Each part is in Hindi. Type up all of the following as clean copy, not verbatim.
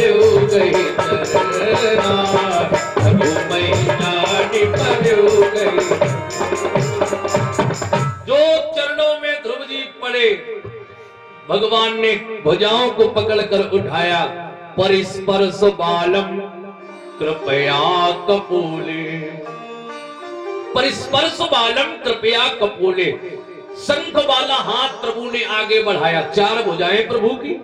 पड़ो गई चरना, प्रभु मैया पड़ो गई। जो चरणों में ध्रुव जी पड़े, भगवान ने भुजाओं को पकड़कर उठाया। परिस्पर्श बालम कृपया कपूले, परिस्पर्श बालम कृपया कपूले। शंख वाला हाथ प्रभु ने आगे बढ़ाया। चार भुजाएं प्रभु की,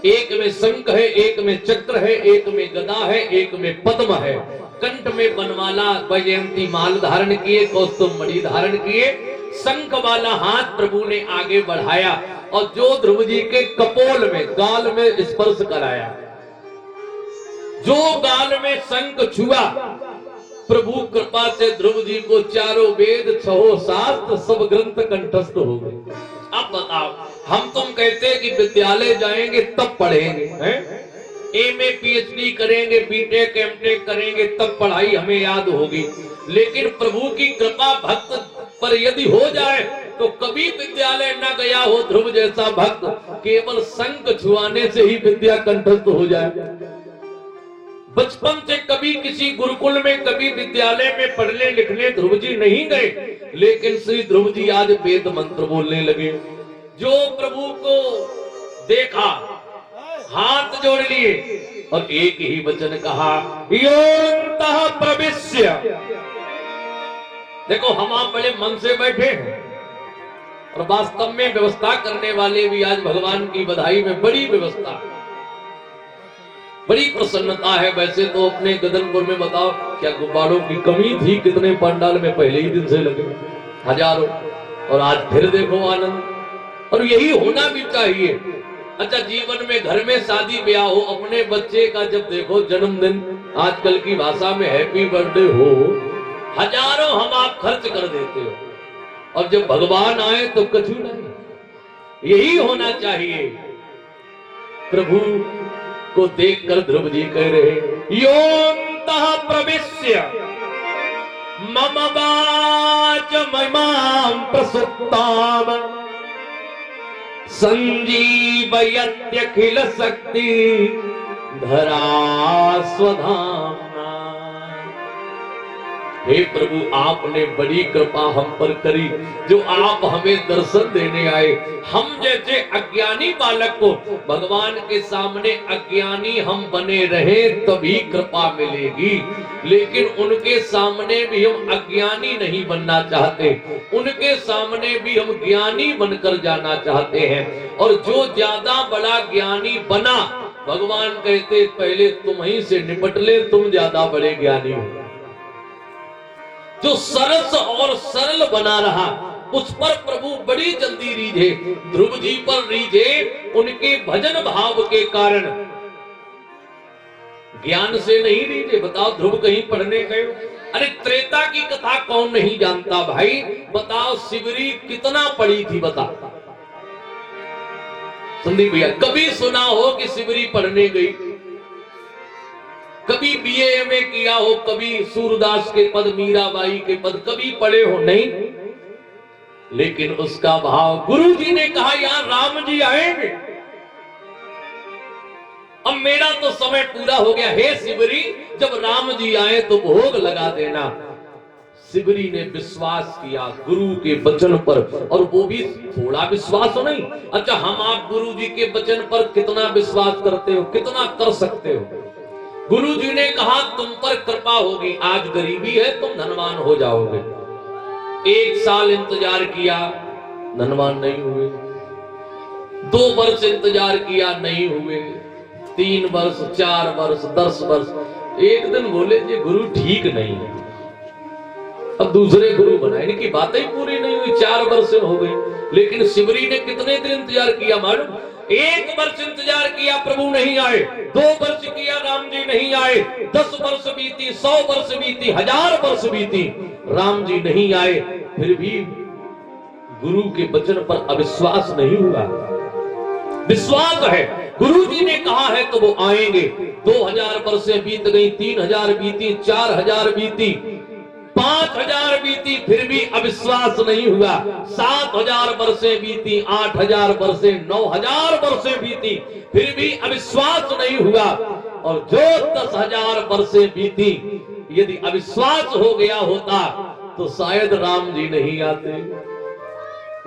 एक में शंख है, एक में चक्र है, एक में गदा है, एक में पद्म है। कंठ में बनवाला वैजयंती माल धारण किए, कौस्तुभ मणि धारण किए। शंख वाला हाथ प्रभु ने आगे बढ़ाया और जो ध्रुव जी के कपोल में, गाल में स्पर्श कराया। जो गाल में शंख छुआ, प्रभु कृपा से ध्रुव जी को चारों वेद, छहो शास्त्र, सब ग्रंथ कंठस्थ हो गए। अब बताओ, हम तुम कहते हैं कि विद्यालय जाएंगे तब पढ़ेंगे, हैं? एमए पीएचडी करेंगे, बीटेक एमटेक करेंगे तब पढ़ाई हमें याद होगी। लेकिन प्रभु की कृपा भक्त पर यदि हो जाए तो कभी विद्यालय न गया हो ध्रुव जैसा भक्त, केवल शंख छुआने से ही विद्या कंठस्थ हो जाए। बचपन से कभी किसी गुरुकुल में, कभी विद्यालय में पढ़ने लिखने ध्रुव जी नहीं गए, लेकिन श्री ध्रुव जी आज वेद मंत्र बोलने लगे। जो प्रभु को देखा, हाथ जोड़ लिए और एक ही वचन कहा, योऽन्तः प्रविश्य। देखो, हम आप बड़े मन से बैठे हैं और वास्तव में व्यवस्था करने वाले भी आज भगवान की बधाई में बड़ी व्यवस्था, बड़ी प्रसन्नता है। वैसे तो अपने गदनपुर में बताओ क्या गुब्बारों की कमी थी, कितने पंडाल में पहले ही दिन से लगे हजारों, और आज फिर देखो आनंद। और यही होना भी चाहिए। अच्छा, जीवन में घर में शादी ब्याह हो, अपने बच्चे का जब देखो जन्मदिन, आजकल की भाषा में हैप्पी बर्थडे हो, हजारों हम आप खर्च कर देते हो, और जब भगवान आए तो कछु नहीं। यही होना चाहिए। प्रभु को देखकर ध्रुव जी कह रहे, योऽन्तः प्रविश्य मम वाचमिमां प्रसुप्ताम् संजीवयत्यखिल शक्ति धरा स्वधाम्ना। हे प्रभु, आपने बड़ी कृपा हम पर करी, जो आप हमें दर्शन देने आए। हम जैसे अज्ञानी बालक को भगवान के सामने अज्ञानी हम बने रहे तभी कृपा मिलेगी, लेकिन उनके सामने भी हम अज्ञानी नहीं बनना चाहते, उनके सामने भी हम ज्ञानी बनकर जाना चाहते हैं। और जो ज्यादा बड़ा ज्ञानी बना, भगवान कहते पहले तुम ही से निपट ले, तुम ज्यादा बड़े ज्ञानी हो। जो सरस और सरल बना रहा, उस पर प्रभु बड़ी जल्दी रीझे। ध्रुव जी पर रीझे उनके भजन भाव के कारण, ज्ञान से नहीं रीझे। बताओ, ध्रुव कहीं पढ़ने गए? अरे त्रेता की कथा कौन नहीं जानता भाई? बताओ, शिवरी कितना पढ़ी थी? बता संदीप भैया, कभी सुना हो कि शिवरी पढ़ने गई? कभी बीए एमए किया हो, कभी सूरदास के पद, मीराबाई के पद कभी पढ़े हो? नहीं। लेकिन उसका भाव, गुरु जी ने कहा यहां राम जी आएंगे, अब मेरा तो समय पूरा हो गया, हे शिवरी जब राम जी आए तो भोग लगा देना। शिवरी ने विश्वास किया गुरु के वचन पर, और वो भी थोड़ा विश्वास नहीं। अच्छा, हम आप गुरु जी के वचन पर कितना विश्वास करते हो, कितना कर सकते हो? गुरु जी ने कहा तुम पर कृपा होगी, आज गरीबी है, तुम धनवान हो जाओगे। 1 साल इंतजार किया, धनवान नहीं हुए। 2 वर्ष इंतजार किया, नहीं हुए। 3 वर्ष, 4 वर्ष, 10 वर्ष। एक दिन बोले जी गुरु ठीक नहीं है, अब दूसरे गुरु बनाए। इनकी बातें ही पूरी नहीं हुई, 4 वर्ष हो गई। लेकिन शिवरी ने कितने दिन इंतजार किया मालूम? 1 वर्ष इंतजार किया, प्रभु नहीं आए। 2 वर्ष किया, राम जी नहीं आए। 10 वर्ष बीती, 100 वर्ष बीती, 1000 वर्ष बीती, राम जी नहीं आए। फिर भी गुरु के वचन पर अविश्वास नहीं हुआ। विश्वास है, गुरु जी ने कहा है तो वो आएंगे। 2000 वर्षें बीत गई, 3000 बीती, 4000 बीती, 5000 बीती, फिर भी अविश्वास नहीं हुआ। 7000 वर्षें बीती, 8000 वर्षें, 9000 वर्षें बीती, फिर भी अविश्वास नहीं हुआ। और जो 10,000 वर्षें बीती, यदि अविश्वास हो गया होता तो शायद राम जी नहीं आते।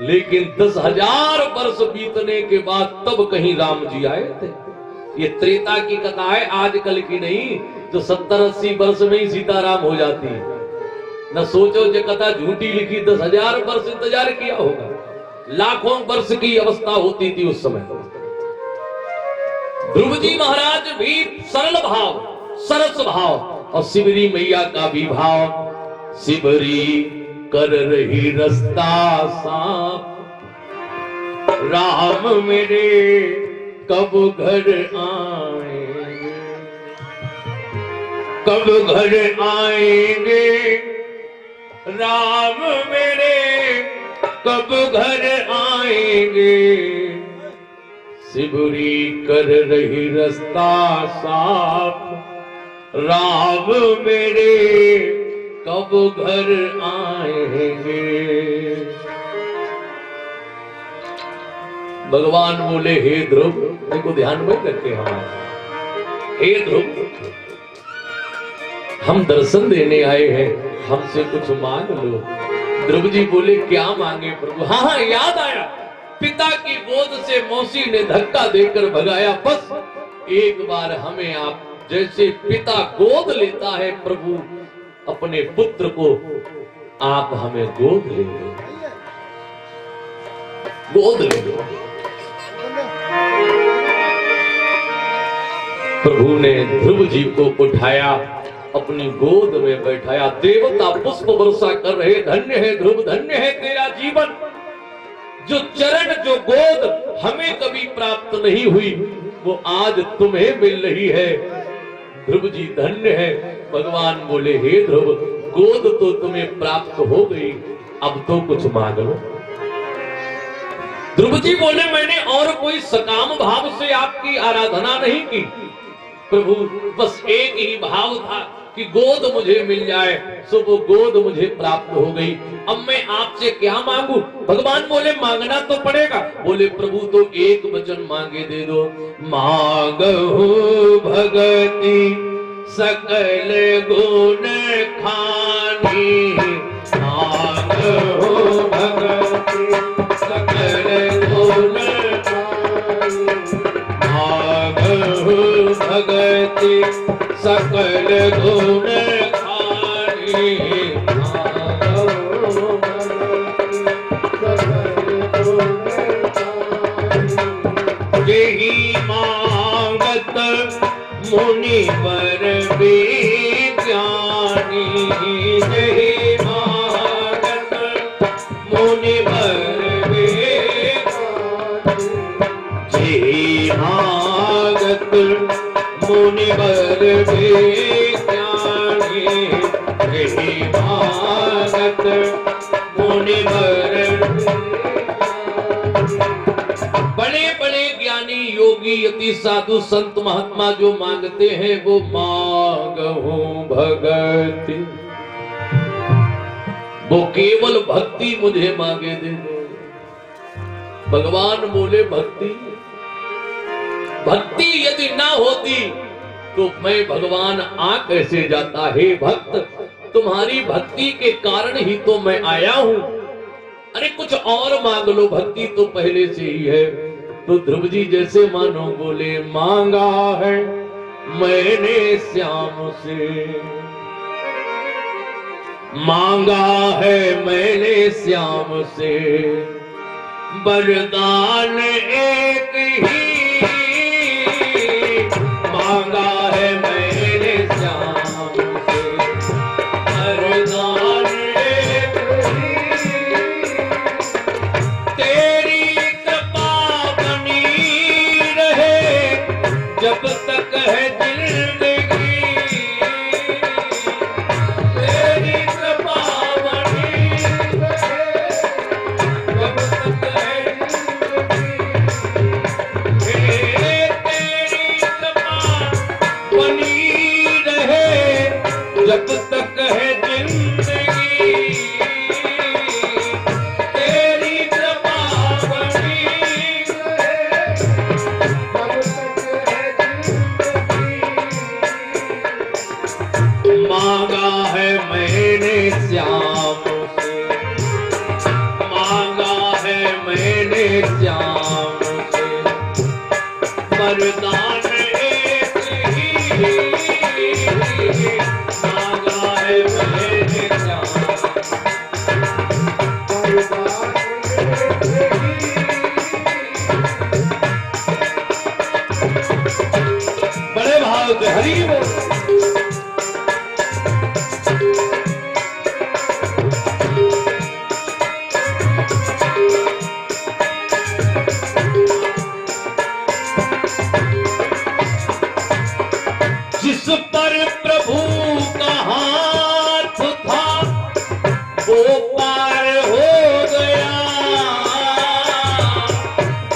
लेकिन 10,000 वर्ष बीतने के बाद तब कहीं राम जी आए थे। ये त्रेता की कथा है, आजकल की नहीं, जो 70-80 वर्ष में ही सीताराम हो जाती है। न सोचो जो कथा झूठी लिखी, 10,000 वर्ष इंतजार किया होगा, लाखों वर्ष की अवस्था होती थी उस समय। ध्रुव जी महाराज भी सरल भाव, सरस भाव, और शिवरी मैया का भी भाव। शिवरी कर रही रास्ता साफ, राम मेरे कब घर आएंगे, कब घर आएंगे, राम मेरे कब घर आएंगे। शिवरी कर रही रास्ता साफ, राम मेरे कब घर आएंगे। भगवान बोले, हे ध्रुव, देखो ध्यान में रखे हमारे, हे ध्रुव, हम दर्शन देने आए हैं, हमसे कुछ मांग लो। ध्रुव जी बोले, क्या मांगे प्रभु? हाँ हाँ याद आया, पिता की गोद से मौसी ने धक्का देकर भगाया, बस एक बार हमें आप जैसे पिता गोद लेता है प्रभु अपने पुत्र को, आप हमें गोद ले लो, गोद ले लो। प्रभु ने ध्रुव जी को उठाया, अपनी गोद में बैठाया। देवता पुष्प वर्षा कर रहे, धन्य है ध्रुव, धन्य है तेरा जीवन। जो चरण, जो गोद हमें कभी प्राप्त नहीं हुई, वो आज तुम्हें मिल रही है। ध्रुव जी धन्य है। भगवान बोले, हे ध्रुव, गोद तो तुम्हें प्राप्त हो गई, अब तो कुछ मांग लो। ध्रुव जी बोले, मैंने और कोई सकाम भाव से आपकी आराधना नहीं की प्रभु, बस एक ही भाव था कि गोद मुझे मिल जाए, सो वो गोद मुझे प्राप्त हो गई। अब मैं आपसे क्या मांगू? भगवान बोले, मांगना तो पड़ेगा। बोले, प्रभु तो एक वचन मांगे दे दो। मांगहु भगति सकल गुण खानी, मांगहु भगति सकल गुण खानी, मांगहु भगति सकल गुण खानी, मांगहु भगति सकल गुण खानी। यही मांगत मुनिवर विज्ञानी, यही मांगत मुनिवर विज्ञानी, यही मांगत मुनिवर विज्ञानी, यही मांगत मुनिवर। बड़े बड़े ज्ञानी योगी यति साधु संत महात्मा जो मांगते हैं, वो मांगहु भगति, वो केवल भक्ति मुझे मांगे दे दो। भगवान बोले, भक्ति, भक्ति यदि ना होती तो मैं भगवान आ कैसे जाता? हे भक्त, तुम्हारी भक्ति के कारण ही तो मैं आया हूं। अरे कुछ और मांग लो, भक्ति तो पहले से ही है। तो ध्रुव जी जैसे मानो बोले, मांगा है मैंने श्याम से, मांगा है मैंने श्याम से, वरदान एक ही, मांगा है मैंने श्याम से, वरदान एक ही, तेरी कृपा बनी रहे जब तक है जिंदगी, तेरी कृपा बनी रहे जब तक है जिंदगी, तेरी कृपा बनी रहे जब तक है जिंदगी, तेरी कृपा बनी रहे जब तक है जिंदगी। भाव से हरि बोल। जिस पर प्रभु का हाथ था वो पार हो गया,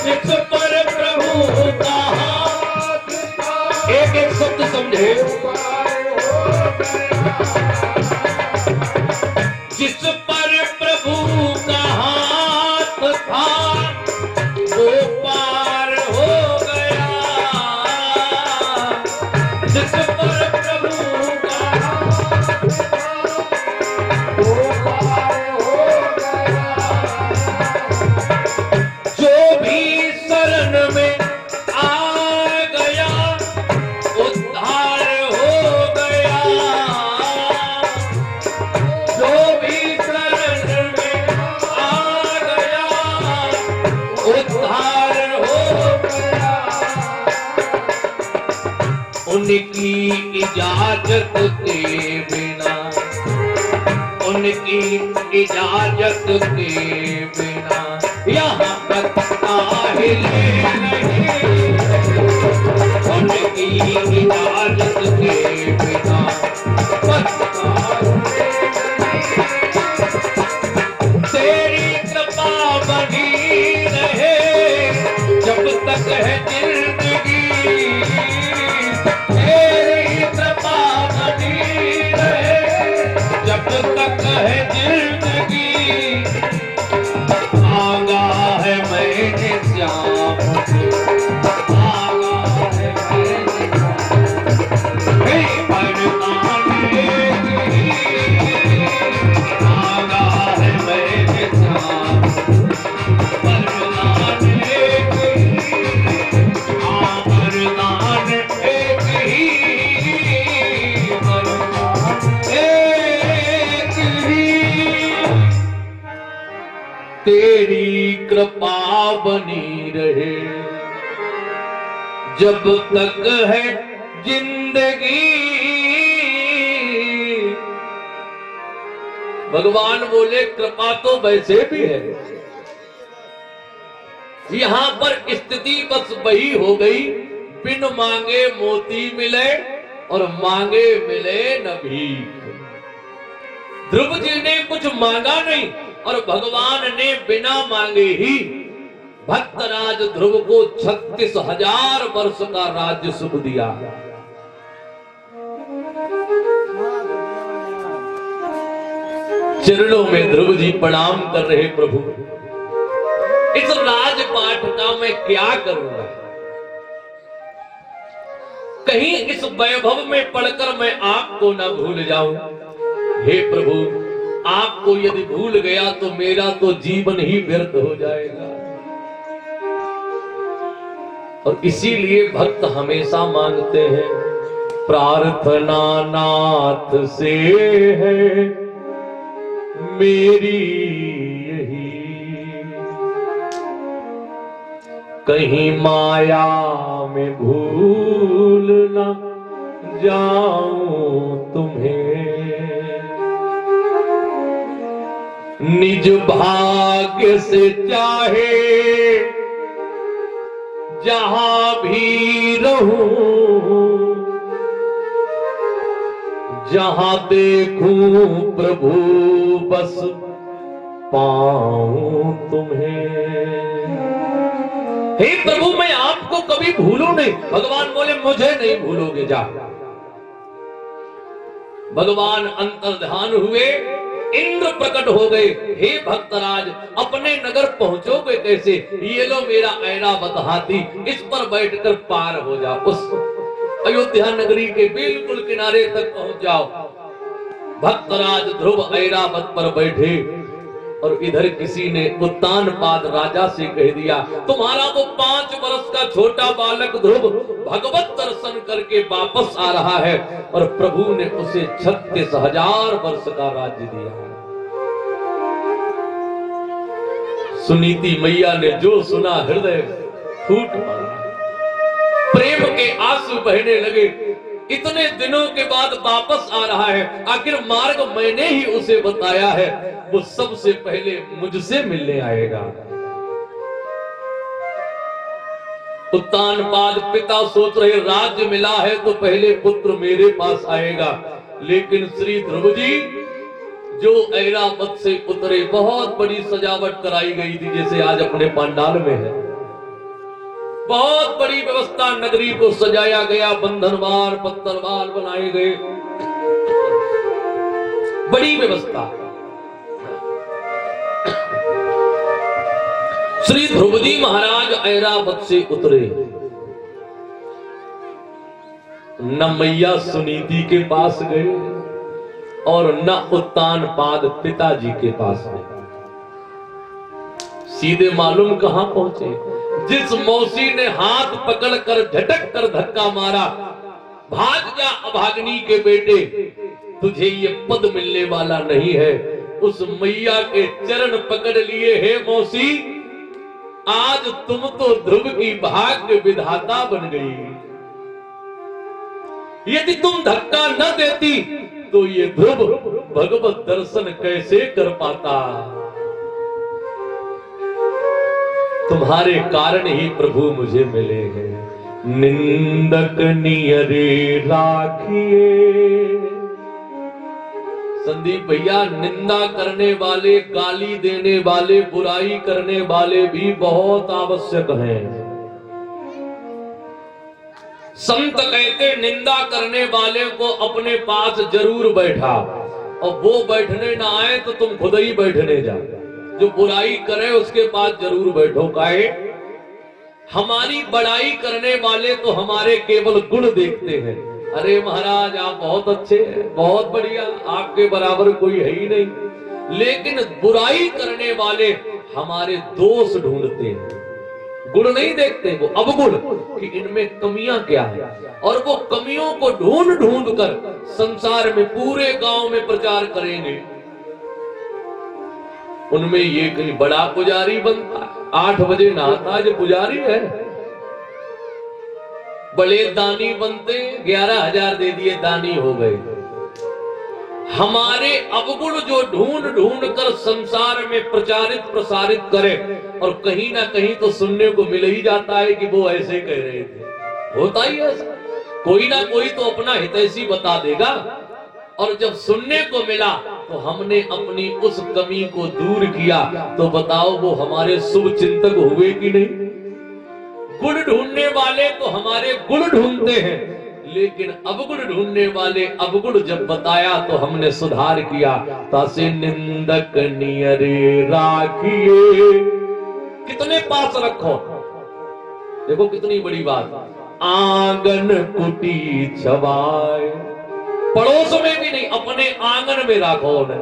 जिस पर प्रभु का हाथ था, एक एक शब्द समझे, जिस पर प्रभु का हाथ था वो पार हो गया, जिस पर प्रभु का हाथ था वो पार हो गया, जो भी शरण में आ गया उद्धार हो गया, जो भी शरण में आ गया उद्धार हो गया, उनकी इजाजत के बिना, उनकी इजाजत के बिना यहाँ तक काहिले नहीं, उनकी इजाजत के बिना बस काहिले नहीं। तेरी कृपा बनी रहे जब तक है जिंदगी, जब तक है जिंदगी, मांगा है मैंने श्याम से, मांगा है मैंने वरदान मांगा है मैंने श्याम, वरदान एक ही, तेरी कृपा बनी रहे जब तक है जिंदगी। भगवान बोले कृपा तो वैसे भी है, यहां पर स्थिति बस वही हो गई, बिन मांगे मोती मिले और मांगे मिले न भीख। ध्रुव जी ने कुछ मांगा नहीं और भगवान ने बिना मांगे ही भक्तराज ध्रुव को 36,000 वर्ष का राज्य सुख दिया। चरणों में ध्रुव जी प्रणाम कर रहे, प्रभु इस राजपाठ का मैं क्या करूंगा, कहीं इस वैभव में पढ़कर मैं आपको ना भूल जाऊं। हे प्रभु, आपको यदि भूल गया तो मेरा तो जीवन ही व्यर्थ हो जाएगा। और इसीलिए भक्त हमेशा मांगते हैं, प्रार्थना नाथ से है मेरी यही, कहीं माया में भूल न जाऊं तुम्हें, निज भाग्य से चाहे जहां भी रहूं, जहां देखूं प्रभु बस पाऊं तुम्हें। हे प्रभु, मैं आपको कभी भूलूं नहीं। भगवान बोले मुझे नहीं भूलोगे, जा। भगवान अंतर्ध्यान हुए, इंद्र प्रकट हो गए। हे भक्तराज, अपने नगर पहुंचोगे कैसे? ये लो मेरा ऐरावत हाथी, इस पर बैठकर पार हो जाओ, उस अयोध्या नगरी के बिल्कुल किनारे तक पहुंच जाओ। भक्तराज ध्रुव ऐरावत पर बैठे और इधर किसी ने उत्तानपाद राजा से कह दिया, तुम्हारा वो 5 वर्ष का छोटा बालक ध्रुव भगवत दर्शन करके वापस आ रहा है और प्रभु ने उसे 36,000 वर्ष का राज्य दिया। सुनीति मैया ने जो सुना हृदय फूट पड़ा। प्रेम के आंसू बहने लगे। इतने दिनों के बाद वापस आ रहा है, आखिर मार्ग मैंने ही उसे बताया है, वो सबसे पहले मुझसे मिलने आएगा। उत्तानपाद पिता सोच रहे राज्य मिला है तो पहले पुत्र मेरे पास आएगा, लेकिन श्री ध्रुव जी जो ऐरावत से उतरे, बहुत बड़ी सजावट कराई गई थी जैसे आज अपने पंडाल में है। बहुत बड़ी व्यवस्था, नगरी को सजाया गया, बंधनवार पत्थरवार बनाए गए, बड़ी व्यवस्था। श्री ध्रुव जी महाराज ऐरावत से उतरे, न मैया सुनीति के पास गए और न उत्तानपाद पिताजी के पास गए, सीधे मालूम कहां पहुंचे? जिस मौसी ने हाथ पकड़कर झटक कर धक्का मारा, भाग जा अभागनी के बेटे, तुझे ये पद मिलने वाला नहीं है, उस मैया के चरण पकड़ लिए। हे मौसी, आज तुम तो ध्रुव की भाग्य विधाता बन गई। यदि तुम धक्का न देती तो ये ध्रुव भगवत दर्शन कैसे कर पाता? तुम्हारे कारण ही प्रभु मुझे मिले हैं। निंदक नियरे राखिए। संदीप भैया, निंदा करने वाले, गाली देने वाले, बुराई करने वाले भी बहुत आवश्यक हैं। संत कहते निंदा करने वाले को अपने पास जरूर बैठा, और वो बैठने ना आए तो तुम खुद ही बैठने जाओ। जो बुराई करे उसके पास जरूर बैठो। काहे? हमारी बड़ाई करने वाले तो हमारे केवल गुण देखते हैं। अरे महाराज, आप बहुत अच्छे हैं, बहुत बढ़िया, आपके बराबर कोई है ही नहीं। लेकिन बुराई करने वाले हमारे दोष ढूंढते हैं, गुण नहीं देखते, वो अवगुण कि इनमें कमियां क्या है, और वो कमियों को ढूंढ ढूंढ कर संसार में, पूरे गांव में प्रचार करेंगे। उनमें ये कहीं बड़ा पुजारी बनता है, 8 बजे नहाता है, जो पुजारी है। बड़े दानी बनते, 11,000 दे दिए, दानी हो गए। हमारे अवगुण जो ढूंढ ढूंढ कर संसार में प्रचारित प्रसारित करे, और कहीं ना कहीं तो सुनने को मिल ही जाता है कि वो ऐसे कह रहे थे। होता ही ऐसा, कोई ना कोई तो अपना हितैषी बता देगा। और जब सुनने को मिला तो हमने अपनी उस कमी को दूर किया, तो बताओ वो हमारे शुभ चिंतक हुए कि नहीं? गुण ढूंढने वाले तो हमारे गुण ढूंढते हैं, लेकिन अवगुण ढूंढने वाले अवगुण जब बताया तो हमने सुधार किया। तासे निंदक नियरे राखिए। कितने पास रखो, देखो कितनी बड़ी बात। आंगन कुटी छवाए, पड़ोस में भी नहीं, अपने आंगन में राखो ने।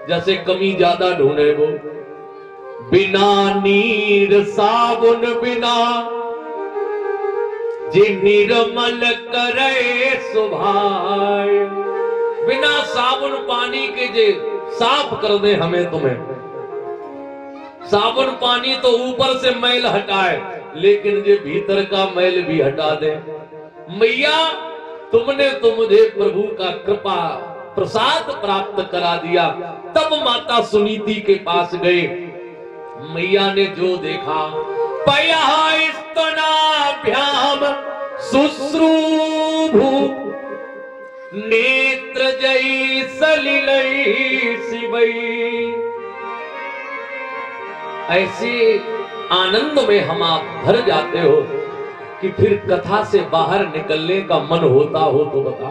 जैसे कमी ज्यादा ढूंढे वो, बिना नीर साबुन बिना जे निर्मल करे सुभाए। बिना साबुन पानी के जे साफ कर दे हमें तुम्हें। साबुन पानी तो ऊपर से मैल हटाए, लेकिन जे भीतर का मैल भी हटा दे। मैया, तुमने तो मुझे प्रभु का कृपा प्रसाद प्राप्त करा दिया। तब माता सुनीति के पास गए। मैया ने जो देखा, पया स्तनाभ्याम शुश्रूभु नेत्र जई सलिलई शिवई। ऐसे आनंद में हम आप भर जाते हो कि फिर कथा से बाहर निकलने का मन होता हो तो बता।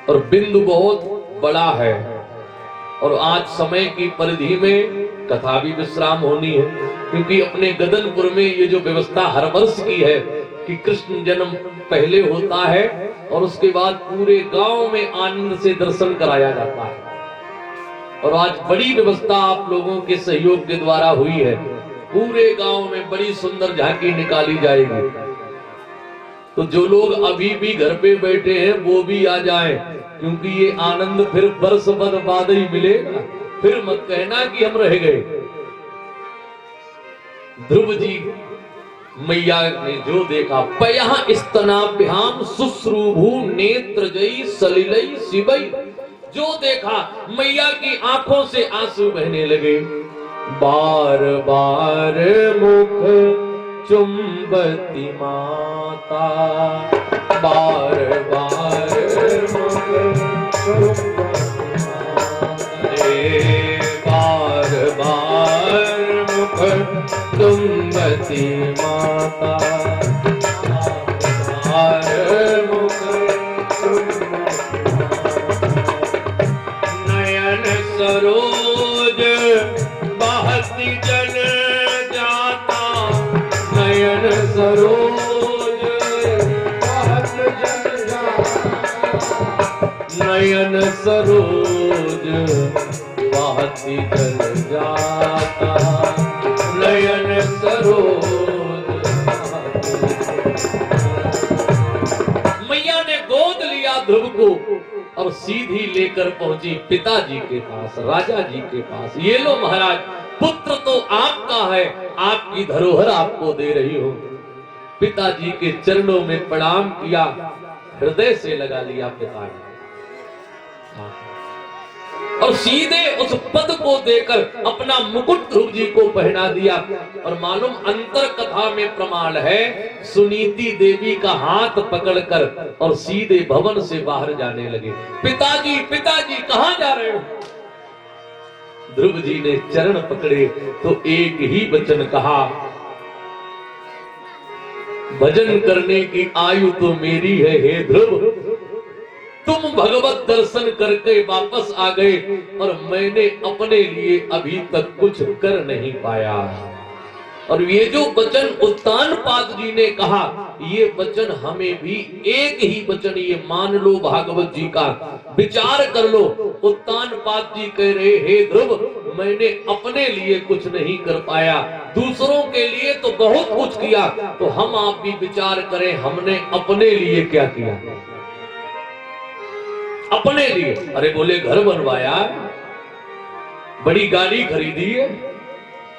और बिंदु बहुत बड़ा है, और आज समय की परिधि में कथा भी विश्राम होनी है, क्योंकि अपने गदनपुर में ये जो व्यवस्था हर वर्ष की है कि कृष्ण जन्म पहले होता है और उसके बाद पूरे गांव में आनंद से दर्शन कराया जाता है। और आज बड़ी व्यवस्था आप लोगों के सहयोग के द्वारा हुई है। पूरे गांव में बड़ी सुंदर झांकी निकाली जाएगी। तो जो लोग अभी भी घर पे बैठे हैं वो भी आ जाएं, क्योंकि ये आनंद फिर बरस भर बाद ही मिलेगा। फिर मत कहना कि हम रह गए। ध्रुव जी मैया ने जो देखा, पयः स्तनाभ्याम शुश्रूभु नेत्रजयी सलिलई शिवई, जो देखा मैया की आंखों से आंसू बहने लगे। बार बार मुख चुंबती माता, बार बार मुख बार बार मुख चुंबती माता, बार मुख नयन सरोज बहती जल जाता, नयन सरोज बहत जल जाता, नयन सरोज बहती जल जाता, नयन सरोज। मैया ने गोद लिया ध्रुव को और सीधी लेकर पहुंची पिताजी के पास, राजा जी के पास। ये लो महाराज, पुत्र तो आपका है, आपकी धरोहर आपको दे रही हूं। पिताजी के चरणों में प्रणाम किया, हृदय से लगा लिया पिता ने, और सीधे उस पद को देकर अपना मुकुट ध्रुव जी को पहना दिया। और मालूम अंतर कथा में प्रमाण है, सुनीति देवी का हाथ पकड़कर और सीधे भवन से बाहर जाने लगे। पिताजी पिताजी कहां जा रहे हो? ध्रुव जी ने चरण पकड़े तो एक ही वचन कहा, भजन करने की आयु तो मेरी है हे ध्रुव, तुम भगवत दर्शन करके वापस आ गए और मैंने अपने लिए अभी तक कुछ कर नहीं पाया। और ये जो वचन उत्तानपाद जी ने कहा, ये वचन हमें भी एक ही वचन ये मान लो, भागवत जी का विचार कर लो। उत्तानपाद जी कह रहे, हे ध्रुव, मैंने अपने लिए कुछ नहीं कर पाया, दूसरों के लिए तो बहुत कुछ किया, तो हम आप भी विचार करें हमने अपने लिए क्या किया। अपने लिए, अरे बोले घर बनवाया, बड़ी गाड़ी खरीदी है,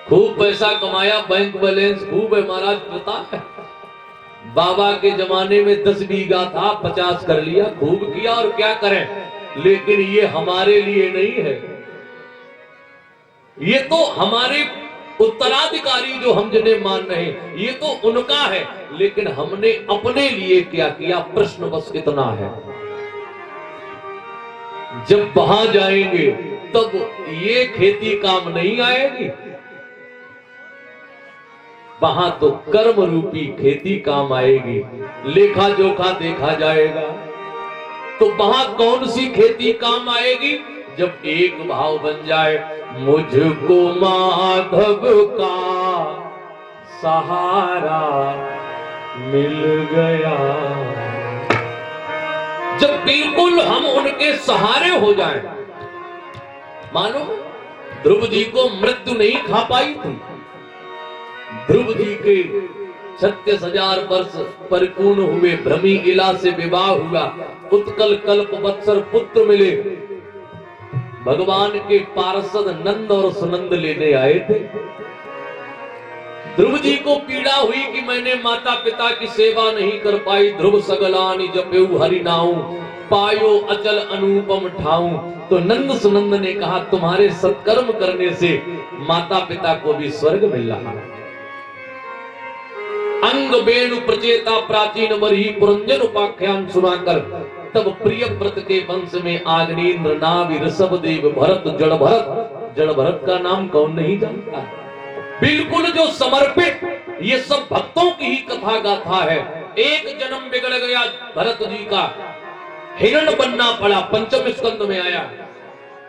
खूब पैसा कमाया, बैंक बैलेंस खूब है महाराज, पता है बाबा के जमाने में 10 बीघा था, 50 कर लिया, खूब किया, और क्या करें, लेकिन ये हमारे लिए नहीं है, ये तो हमारे उत्तराधिकारी जो हम जिन्हें मान रहे हैं, ये तो उनका है, लेकिन हमने अपने लिए क्या किया, प्रश्न बस इतना है। जब वहां जाएंगे तब ये खेती काम नहीं आएगी, वहां तो कर्म रूपी खेती काम आएगी, लेखा जोखा देखा जाएगा। तो वहां कौन सी खेती काम आएगी? जब एक भाव बन जाए, मुझको माधव का सहारा मिल गया। जब बिल्कुल हम उनके सहारे हो जाएं, मानो ध्रुव जी को मृत्यु नहीं खा पाई थी, ध्रुव जी के 36,000 वर्ष परिपूर्ण हुए, भ्रमी इला से विवाह हुआ, उत्कल कल्प वत्सर पुत्र मिले, भगवान के पार्षद नंद और सुनंद लेने आए थे। ध्रुव जी को पीड़ा हुई कि मैंने माता पिता की सेवा नहीं कर पाई, ध्रुव सगलानि जपेउ हरि नाउ, पायो अचल अनुपम ठाऊ। तो नंद सुनंद ने कहा, तुम्हारे सत्कर्म करने से माता पिता को भी स्वर्ग मिल रहा है। अंग वेणु प्रचेता प्राचीन बरही पुरंजन उपाख्यान सुनाकर तब प्रिय व्रत के वंश में आग्नेन्द्र नाभि ऋषभ देव भरत जड़ भरत, जड़ भरत का नाम कौन नहीं जानता, बिल्कुल जो समर्पित, ये सब भक्तों की ही कथा गाथा है। एक जन्म बिगड़ गया भरत जी का, हिरण बनना पड़ा, पंचम स्कंद में आया।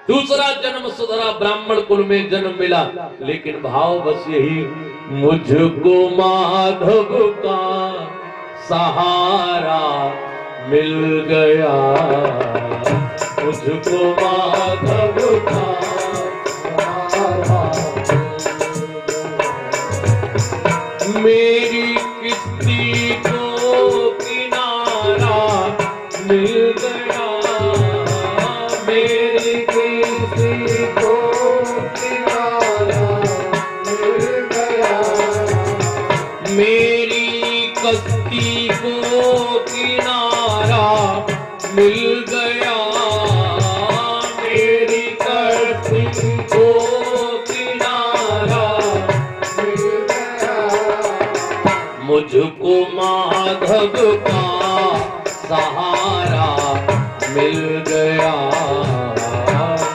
दूसरा जन्म सुधरा, ब्राह्मण कुल में जन्म मिला, लेकिन भाव बस यही, मुझको माधव का सहारा मिल गया, मुझको माधव का सहारा, मेरी किस्ती को किनारा मिल गया, मेरी किस्ती को किनारा मिल गया, मेरी को किनारा मिल गया, मेरी कश्ती को किनारा मिल गया, मुझको माधव का सहारा मिल गया,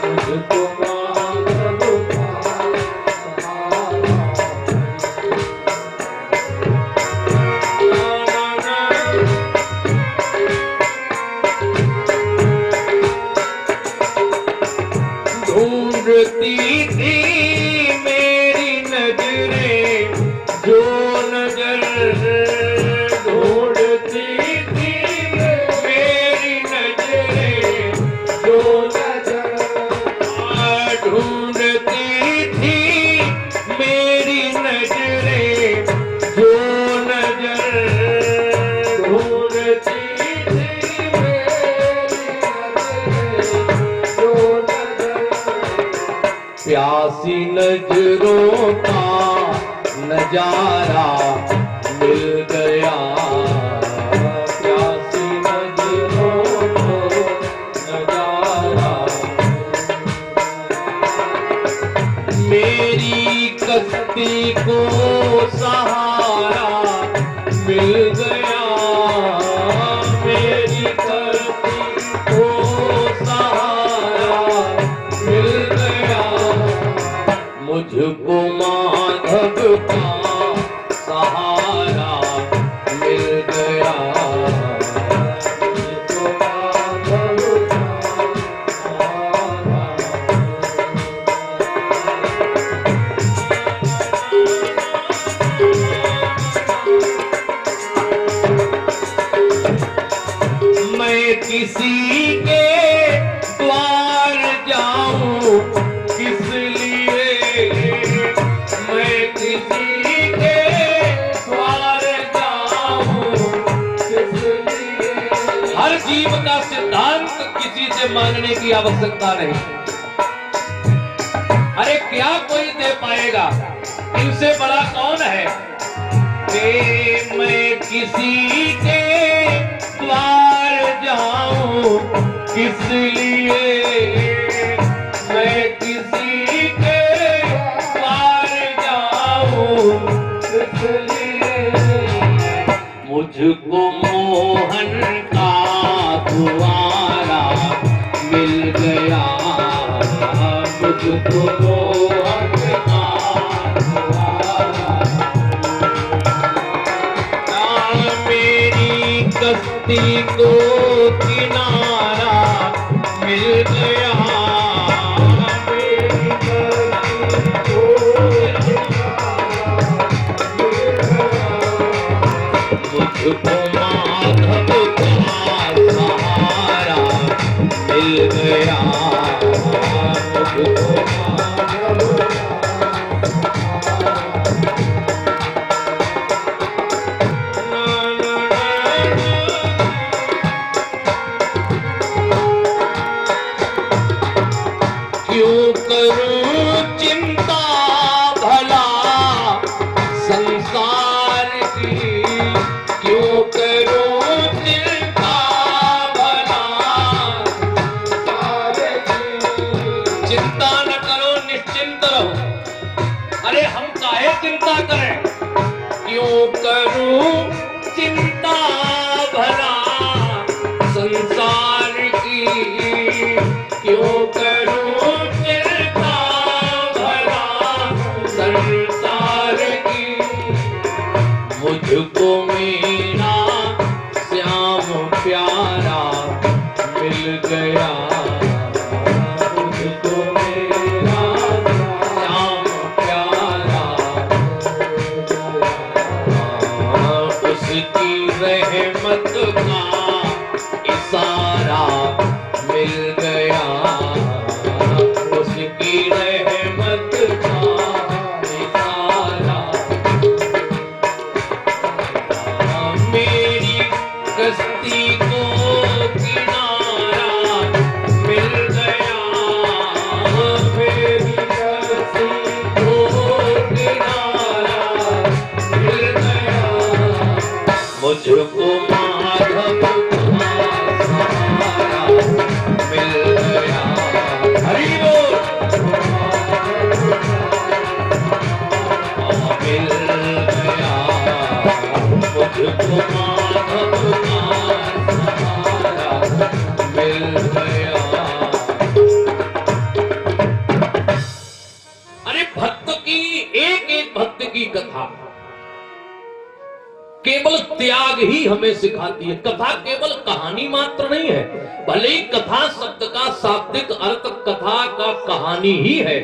मुझको माधव का ढूंढती थी मेरी नजरें जो नजर, ढूंढती थी मेरी नजरें जो नजर, ढूंढती थी मेरी नजरें जो नजर, ढूंढती थी मेरी नजरें जो नजर, प्यासी नजरों का नजारा मिल गया, प्यासी नजरों को नजारा, मेरी कश्ती को सहारा मिल गया, मेरी कश्ती को सहारा मिल गया, मुझको माधव का सहारा मिल गया, मुझको माधव का सहारा। मैं किसी के द्वार जाऊं किस लिए, मैं किसी के द्वार जाऊं किस लिए, हर जीव का सिद्धांत किसी से मांगने की आवश्यकता नहीं। अरे क्या कोई दे पाएगा, इनसे बड़ा कौन है कि मैं किसी के द्वार जाऊं किस लिए, मैं किसी के द्वार जाऊं किस लिए, मुझको मोहन का द्वारा मिल गया, मुझको मोहन का द्वारा, मेरी कश्ती को किनारा मिल गया, मेरी कश्ती को किनारा मिल गया, मुझको माधव का सहारा मिल गया, मुझको माधव क्यों करूं चिंता भला संसार की, क्यों करूं चिंता भला संसार की, चिंता न करो निश्चिंत रहो, अरे हम काहे चिंता करें, क्यों करूं चिंता भला संसार की, क्यों करूं चिंता भला संसार की, मुझको मेरा श्याम प्यारा मिल गया, मुझको मेरा श्याम प्यारा, उसकी रहमत का इशारा मिल गया, उसकी रहमत का इशारा, मेरी कश्ती को किनारा मिल गया, मेरी कश्ती को किनारा मिल गया, मुझको माधव मिल गया। हरि बोल। मिल गया मुझको माधव मिल गया। अरे भक्त की एक एक भक्त की कथा केवल त्याग ही हमें सिखाती है। कथा केवल कहानी मात्र नहीं है। भले ही कथा शब्द का शाब्दिक अर्थ कथा का कहानी ही है,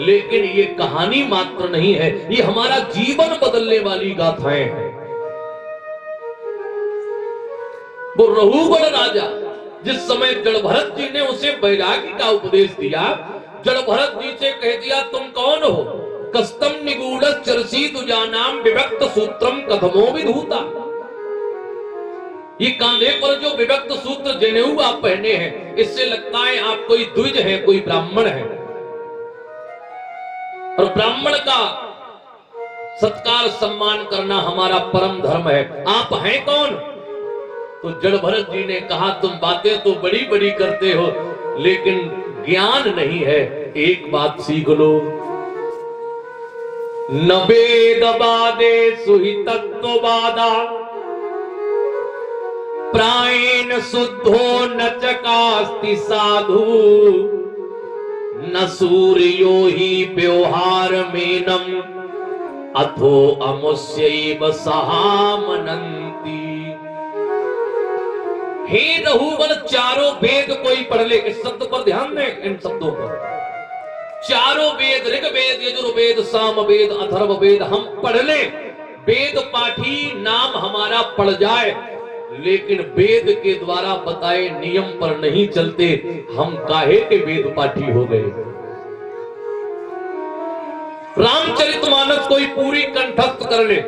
लेकिन ये कहानी मात्र नहीं है, ये हमारा जीवन बदलने वाली गाथाएं हैं। वो रघुगण राजा जिस समय जड़भरत जी ने उसे वैराग्य का उपदेश दिया, जड़भरत जी से कह दिया तुम कौन हो? कस्तम निगूढ़ चरसी दुजानाम विभक्त सूत्रम कथमो विधूता। ये कांधे पर जो विभक्त सूत्र जनेऊ आप पहने हैं, इससे लगता है आप कोई द्विज है, कोई ब्राह्मण है। और ब्राह्मण का सत्कार सम्मान करना हमारा परम धर्म है। आप हैं कौन? तो जड़भरत जी ने कहा तुम बातें तो बड़ी बड़ी करते हो, लेकिन ज्ञान नहीं है। एक बात सीख लो, न वेद बादे सुहि तत्ववादा, प्रायेण शुद्धो न चकास्ति साधु, न सूर्यो ही व्यवहार मेनम, अथो अमुष्यैव सहामनन्ति। हे रघुवर, चारों वेद कोई पढ़ ले। इस शब्द पर ध्यान दें, इन शब्दों पर। चारों वेद, ऋग्वेद, यजुर्वेद, सामवेद, अथर्ववेद हम पढ़ ले, वेद पाठी नाम हमारा पढ़ जाए, लेकिन वेद के द्वारा बताए नियम पर नहीं चलते, हम काहे के वेद पाठी हो गए। रामचरितमानस कोई पूरी कंठस्थ कर ले।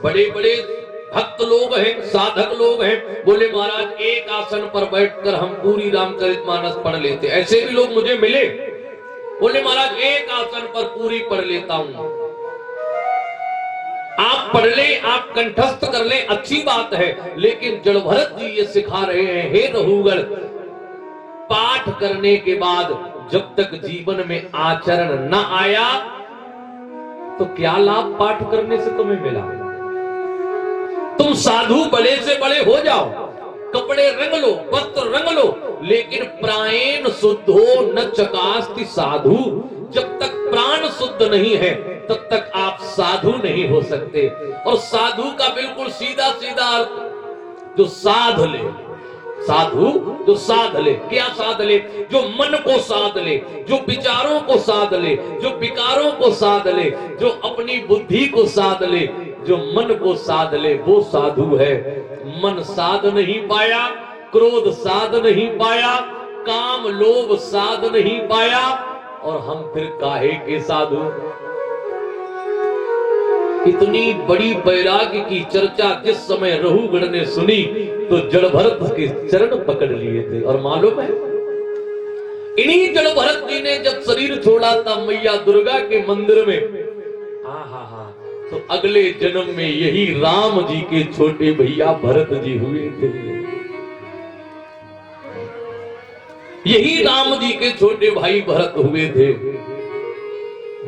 बड़े बड़े भक्त लोग हैं, साधक लोग हैं, बोले महाराज एक आसन पर बैठकर हम पूरी रामचरितमानस पढ़ लेते। ऐसे भी लोग मुझे मिले, बोले महाराज एक आसन पर पूरी पढ़ लेता हूं। आप पढ़ ले, आप कंठस्थ कर ले, अच्छी बात है, लेकिन जड़भरत जी ये सिखा रहे हैं, हे रघुगण, पाठ करने के बाद जब तक जीवन में आचरण न आया तो क्या लाभ पाठ करने से तुम्हें मिला? तुम साधु बड़े से बड़े हो जाओ, कपड़े रंग लो, वस्त्र रंग लो, लेकिन प्राण शुद्ध हो न चकास्ति साधु। जब तक प्राण शुद्ध नहीं है तब तक आप साधु नहीं हो सकते। और साधु का बिल्कुल सीधा सीधा अर्थ, जो साध ले। साधु जो साध ले। क्या साध ले? जो मन को साध ले, जो विचारों को साध ले, जो विकारों को साध ले, जो अपनी बुद्धि को साध ले, जो मन को साध ले, वो साधु है। मन साध नहीं पाया, क्रोध साध नहीं पाया, काम लोभ साध नहीं पाया, और हम फिर काहे के साधु? इतनी बड़ी वैराग्य की चर्चा जिस समय रघुगण ने सुनी तो जड़भरत के चरण पकड़ लिए थे। और मालूम है, इन्हीं जड़भरत जी ने जब शरीर छोड़ा था मैया दुर्गा के मंदिर में, तो अगले जन्म में यही राम जी के छोटे भैया भरत जी हुए थे। यही राम जी के छोटे भाई भरत हुए थे,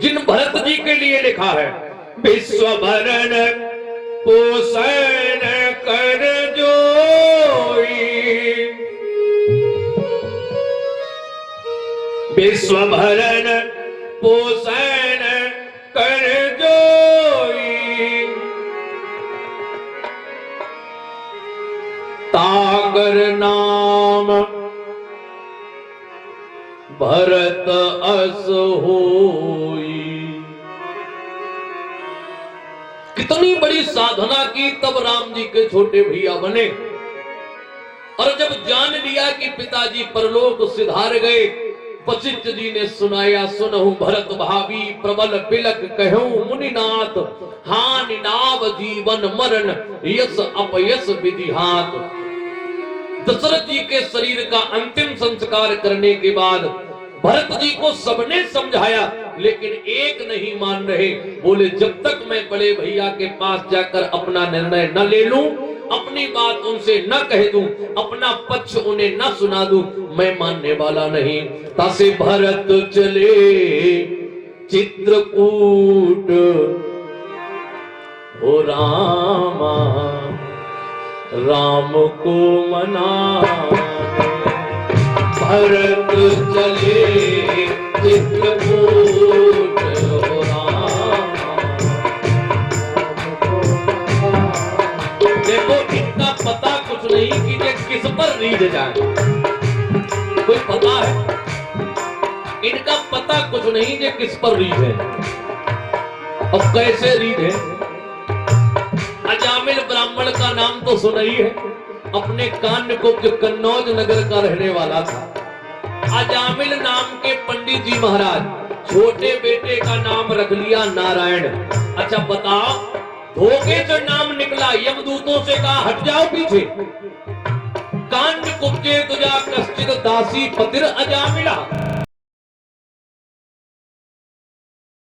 जिन भरत जी के लिए लिखा है, विश्व भरण पोषण कर जोई, विश्व भरण पोषण कर जोई, ताकर नाम भरत अस होई। कितनी बड़ी साधना की, तब राम जी के छोटे भैया बने। और जब जान लिया कि पिताजी परलोक सिधार गए, वशिष्ठ जी ने सुनाया, सुनहु भरत भावी प्रबल बिलक कहूं मुनिनाथ, हानि नाव जीवन मरण यस अपयस विधि हाथ। दशरथ जी के शरीर का अंतिम संस्कार करने के बाद भरत जी को सबने समझाया, लेकिन एक नहीं मान रहे। बोले जब तक मैं बड़े भैया के पास जाकर अपना निर्णय न ले लूं, अपनी बात उनसे न कह दूं, अपना पक्ष उन्हें न सुना दूं, मैं मानने वाला नहीं। तासे भरत चले चित्रकूट हो रामा, राम को मना। भरत चले चित्रकूट हो रामा। देखो इनका पता कुछ नहीं कि ये किस पर रीझ जाए, कोई पता है? इनका पता कुछ नहीं ये किस पर रीझ है और कैसे रीझ है। अजामिल ब्राह्मण का नाम तो सुना ही है, अपने कान्यकुब्ज कन्नौज नगर का रहने वाला था। अजामिल नाम के पंडित जी महाराज छोटे बेटे का नाम रख लिया नारायण। अच्छा बताओ, धोखे से नाम निकला, यमदूतों से कहा हट जाओ पीछे। कान्यकुब्जे तुझा कश्चित दासी पतिर अजामिला।